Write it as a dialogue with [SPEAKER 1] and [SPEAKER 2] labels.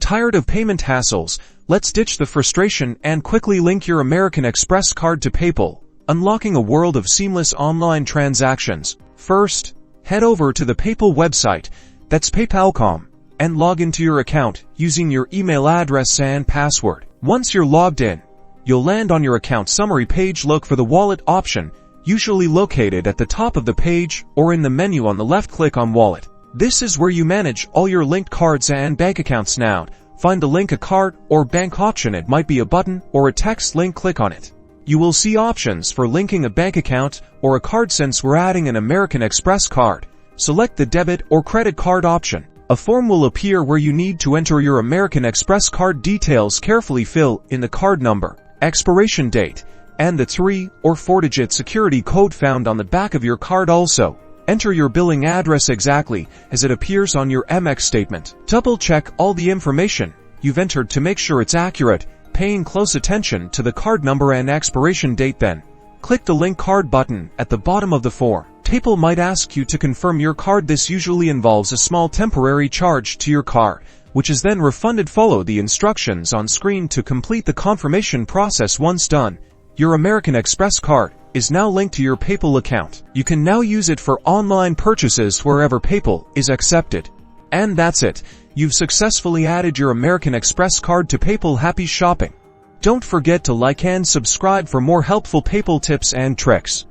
[SPEAKER 1] Tired of payment hassles? Let's ditch the frustration and quickly link your American Express card to PayPal, unlocking a world of seamless online transactions. First, head over to the PayPal website, that's paypal.com, and log into your account using your email address and password. Once you're logged in, you'll land on your account summary page. Look for the wallet option, usually located at the top of the page or in the menu on the left. Click on Wallet. This is where you manage all your linked cards and bank accounts. Now, find the Link a Card or Bank option. It might be a button or a text link. Click on it. You will see options for linking a bank account or a card. Since we're adding an American Express card, select the debit or credit card option. A form will appear where you need to enter your American Express card details. Carefully fill in the card number, expiration date, and the 3 or 4-digit security code found on the back of your card. Also, enter your billing address exactly as it appears on your Amex statement. Double-check all the information you've entered to make sure it's accurate, paying close attention to the card number and expiration date. Then, click the Link Card button at the bottom of the form. PayPal might ask you to confirm your card. This usually involves a small temporary charge to your card, which is then refunded. Follow the instructions on screen to complete the confirmation process. Once done, your American Express card is now linked to your PayPal account. You can now use it for online purchases wherever PayPal is accepted. And that's it. You've successfully added your American Express card to PayPal. Happy shopping! Don't forget to like and subscribe for more helpful PayPal tips and tricks.